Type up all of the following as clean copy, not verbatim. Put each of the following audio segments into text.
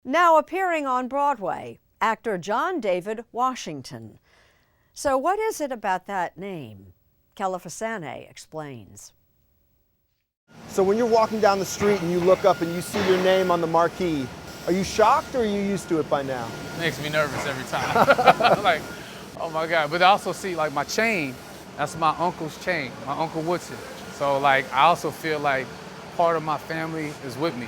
Now appearing on Broadway, actor John David Washington. So what is it about that name? Kelefa Sanneh explains. So when you're walking down the street and you look up and you see your name on the marquee, are you shocked or are you used to it by now? It makes me nervous every time. Like, oh my God. But I also see like my chain, that's my uncle's chain, my Uncle Woodson. So like, I also feel like part of my family is with me.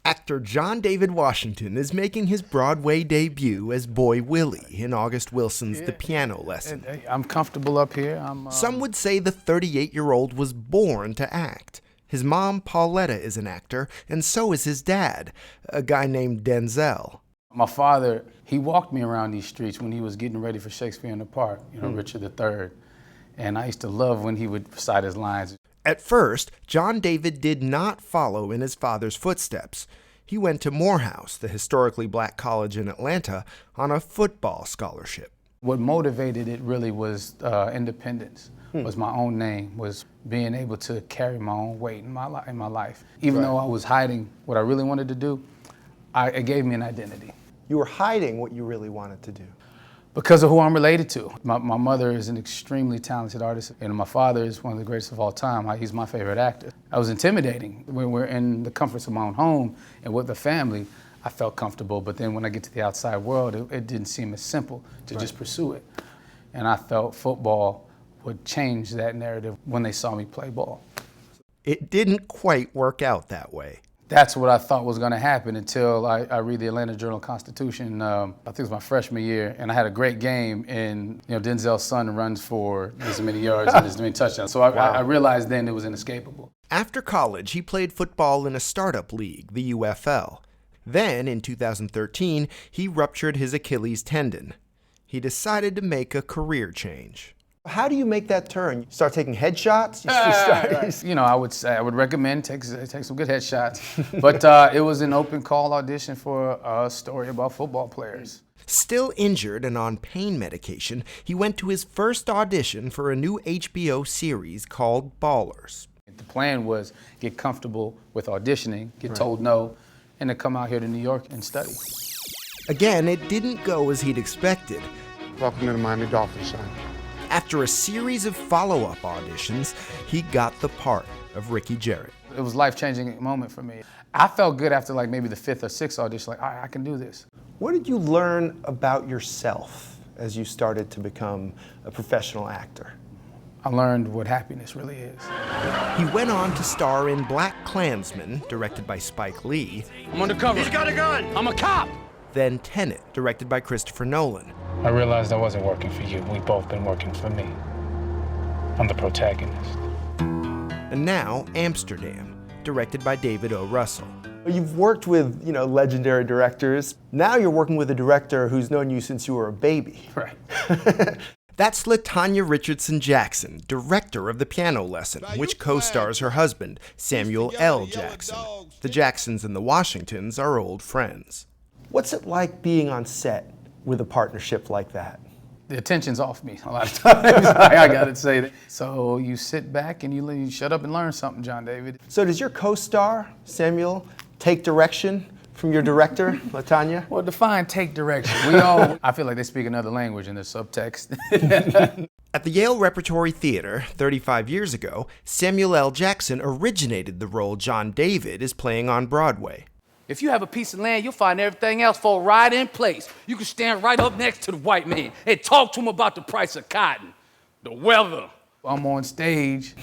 Actor John David Washington is making his Broadway debut as Boy Willie in August Wilson's The Piano Lesson. I'm comfortable up here. Some would say the 38-year-old was born to act. His mom, Pauletta, is an actor, and so is his dad, a guy named Denzel. My father, he walked me around these streets when he was getting ready for Shakespeare in the Park, Richard III. And I used to love when he would recite his lines. At first, John David did not follow in his father's footsteps. He went to Morehouse, the historically black college in Atlanta, on a football scholarship. What motivated it really was independence, was my own name, was being able to carry my own weight in my life. Even though I was hiding what I really wanted to do, it gave me an identity. You were hiding what you really wanted to do. Because of who I'm related to. My mother is an extremely talented artist, and my father is one of the greatest of all time. He's my favorite actor. I was intimidating. When we're in the comforts of my own home and with the family, I felt comfortable, but then when I get to the outside world, it didn't seem as simple to just pursue it. And I felt football would change that narrative when they saw me play ball. It didn't quite work out that way. That's what I thought was going to happen until I read the Atlanta Journal-Constitution. I think it was my freshman year, and I had a great game, and Denzel's son runs for this many yards and this many touchdowns. So I realized then it was inescapable. After college, he played football in a startup league, the UFL. Then, in 2013, he ruptured his Achilles tendon. He decided to make a career change. How do you make that turn? You start taking headshots? I would recommend take some good headshots. But it was an open call audition for a story about football players. Still injured and on pain medication, he went to his first audition for a new HBO series called Ballers. The plan was get comfortable with auditioning, get told no, and to come out here to New York and study. Again, it didn't go as he'd expected. Welcome to the Miami Dolphins, son. After a series of follow-up auditions, he got the part of Ricky Jarrett. It was a life-changing moment for me. I felt good after like maybe the 5th or 6th audition, like, all right, I can do this. What did you learn about yourself as you started to become a professional actor? I learned what happiness really is. He went on to star in BlacKkKlansman, directed by Spike Lee. I'm undercover. He's got a gun. I'm a cop. Then Tenet, directed by Christopher Nolan. I realized I wasn't working for you. We've both been working for me. I'm the protagonist. And now Amsterdam, directed by David O. Russell. You've worked with, legendary directors. Now you're working with a director who's known you since you were a baby. Right. That's LaTanya Richardson Jackson, director of The Piano Lesson, which co-stars her husband, Samuel L. Jackson. The Jacksons and the Washingtons are old friends. What's it like being on set with a partnership like that? The attention's off me a lot of times. I gotta say that. So you sit back and you shut up and learn something, John David. So does your co-star, Samuel, take direction from your director, LaTanya? Well, define take direction. I feel like they speak another language in the subtext. At the Yale Repertory Theater, 35 years ago, Samuel L. Jackson originated the role John David is playing on Broadway. If you have a piece of land, you'll find everything else fall right in place. You can stand right up next to the white man and talk to him about the price of cotton, the weather. I'm on stage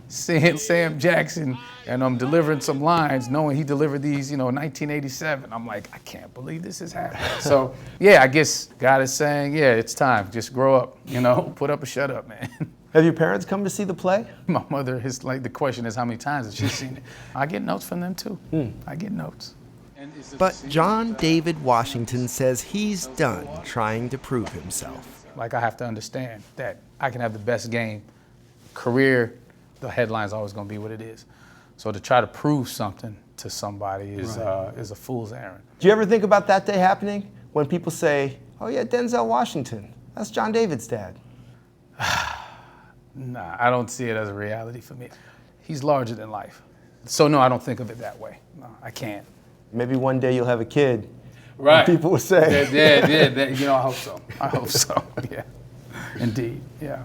seeing Sam Jackson, and I'm delivering some lines, knowing he delivered these, in 1987. I'm like, I can't believe this is happening. So, yeah, I guess God is saying, yeah, it's time. Just grow up, put up or shut up, man. Have your parents come to see the play? My mother is like, the question is how many times has she seen it? I get notes from them too. I get notes. But John David Washington says he's done trying to prove himself. Like, I have to understand that I can have the best game. Career, the headline's always going to be what it is. So to try to prove something to somebody is a fool's errand. Do you ever think about that day happening when people say, oh yeah, Denzel Washington, that's John David's dad? Nah, I don't see it as a reality for me. He's larger than life. So no, I don't think of it that way. No, I can't. Maybe one day you'll have a kid Right. People would say. Yeah, I hope so. I hope so. Yeah, indeed. Yeah.